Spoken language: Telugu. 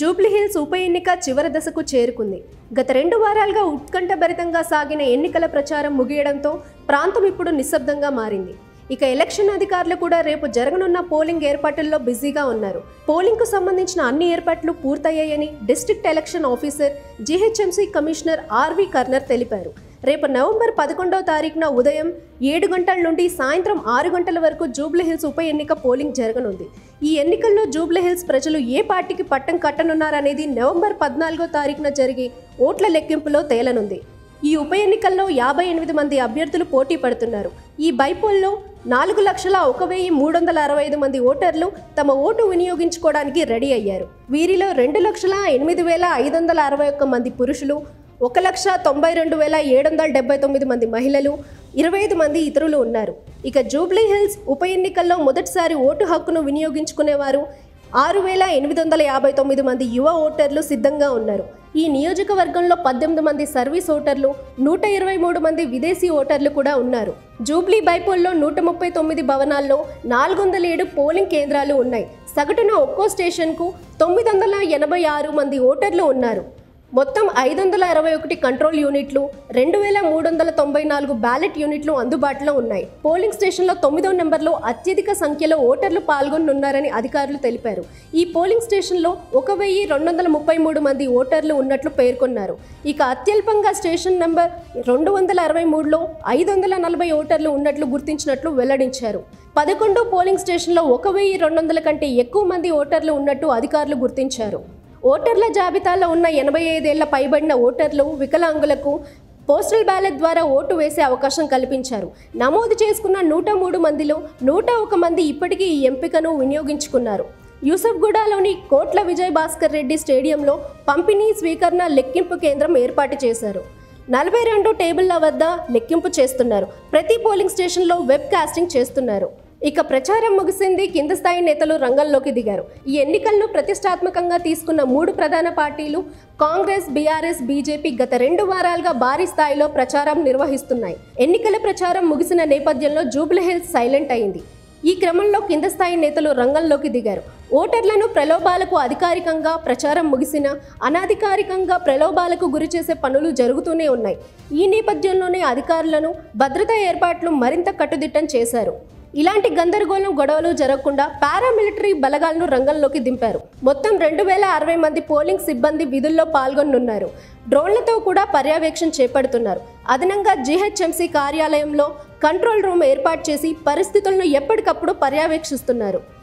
జూబ్లీహిల్స్ ఉప ఎన్నిక చివరి దశకు చేరుకుంది. గత 2 వారాలుగా ఉత్కంఠభరితంగా సాగిన ఎన్నికల ప్రచారం ముగియడంతో ప్రాంతం ఇప్పుడు నిశ్శబ్దంగా మారింది. ఇక ఎలక్షన్ అధికారులు కూడా రేపు జరగనున్న పోలింగ్ ఏర్పాట్లలో బిజీగా ఉన్నారు. పోలింగ్కు సంబంధించిన అన్ని ఏర్పాట్లు పూర్తయ్యాయని district election officer GHMC commissioner RV Karnan తెలిపారు. రేపు నవంబర్ 11వ తారీఖున ఉదయం 7 గంటల నుండి సాయంత్రం 6 గంటల వరకు జూబ్లీహిల్స్ ఉప ఎన్నిక పోలింగ్ జరగనుంది. ఈ ఎన్నికల్లో జూబ్లీహిల్స్ ప్రజలు ఏ పార్టీకి పట్టం కట్టనున్నారనేది నవంబర్ 14వ తారీఖున జరిగే ఓట్ల లెక్కింపులో తేలనుంది. ఈ ఉప ఎన్నికల్లో 58 మంది అభ్యర్థులు పోటీ పడుతున్నారు. ఈ బైపోల్లో 4,01,365 మంది ఓటర్లు తమ ఓటు వినియోగించుకోవడానికి రెడీ అయ్యారు. వీరిలో 2,08,561 మంది పురుషులు, 1,92,779 మంది మహిళలు, 25 మంది ఇతరులు ఉన్నారు. ఇక జూబ్లీహిల్స్ ఉప ఎన్నికల్లో మొదటిసారి ఓటు హక్కును వినియోగించుకునేవారు 6,859 మంది యువ ఓటర్లు సిద్ధంగా ఉన్నారు. ఈ నియోజకవర్గంలో 18 మంది సర్వీస్ ఓటర్లు, 123 మంది విదేశీ ఓటర్లు కూడా ఉన్నారు. జూబ్లీ బైపోల్లో 139 భవనాల్లో 407 పోలింగ్ కేంద్రాలు ఉన్నాయి. సగటున ఒక్కో స్టేషన్కు 986 మంది ఓటర్లు ఉన్నారు. మొత్తం 561 కంట్రోల్ యూనిట్లు, 2,394 బ్యాలెట్ యూనిట్లు అందుబాటులో ఉన్నాయి. పోలింగ్ స్టేషన్లో 9వ నెంబర్లో అత్యధిక సంఖ్యలో ఓటర్లు పాల్గొనున్నారని అధికారులు తెలిపారు. ఈ పోలింగ్ స్టేషన్లో 1,233 మంది ఓటర్లు ఉన్నట్లు పేర్కొన్నారు. ఇక అత్యల్పంగా స్టేషన్ నెంబర్ 263లో 540 ఓటర్లు ఉన్నట్లు గుర్తించినట్లు వెల్లడించారు. 11 పోలింగ్ స్టేషన్లో 1,200 కంటే ఎక్కువ మంది ఓటర్లు ఉన్నట్టు అధికారులు గుర్తించారు. ఓటర్ల జాబితాలో ఉన్న 85 ఏళ్ల పైబడిన ఓటర్లు, వికలాంగులకు పోస్టల్ బ్యాలెట్ ద్వారా ఓటు వేసే అవకాశం కల్పించారు. నమోదు చేసుకున్న 103 మందిలో 101 మంది ఇప్పటికీ ఈ ఎంపికను వినియోగించుకున్నారు. యూసఫ్గూడలోని కోట్ల విజయ్ భాస్కర్ రెడ్డి స్టేడియంలో పంపిణీ, స్వీకరణ, లెక్కింపు కేంద్రం ఏర్పాటు చేశారు. 42 టేబుళ్ల వద్ద లెక్కింపు చేస్తున్నారు. ప్రతి పోలింగ్ స్టేషన్లో వెబ్ కాస్టింగ్ చేస్తున్నారు. ఇక ప్రచారం ముగిసింది. కింద స్థాయి నేతలు రంగంలోకి దిగారు. ఈ ఎన్నికలను ప్రతిష్టాత్మకంగా తీసుకున్న 3 ప్రధాన పార్టీలు కాంగ్రెస్, బీఆర్ఎస్, బీజేపీ గత 2 వారాలుగా భారీ స్థాయిలో ప్రచారం నిర్వహిస్తున్నాయి. ఎన్నికల ప్రచారం ముగిసిన నేపథ్యంలో జూబ్లీహిల్స్ సైలెంట్ అయింది. ఈ క్రమంలో కింద స్థాయి నేతలు రంగంలోకి దిగారు. ఓటర్లను ప్రలోభాలకు అధికారికంగా ప్రచారం ముగిసినా అనధికారికంగా ప్రలోభాలకు గురిచేసే పనులు జరుగుతూనే ఉన్నాయి. ఈ నేపథ్యంలోనే అధికారులను భద్రతా ఏర్పాట్లు మరింత కట్టుదిట్టం చేశారు. ఇలాంటి గందరగోళం, గొడవలు జరగకుండా పారామిలిటరీ బలగాలను రంగంలోకి దింపారు. మొత్తం 2,060 మంది పోలింగ్ సిబ్బంది విధుల్లో పాల్గొనున్నారు. డ్రోన్లతో కూడా పర్యవేక్షణ చేపడుతున్నారు. అదనంగా జీహెచ్ఎంసీ కార్యాలయంలో కంట్రోల్ రూమ్ ఏర్పాటు చేసి పరిస్థితులను ఎప్పటికప్పుడు పర్యవేక్షిస్తున్నారు.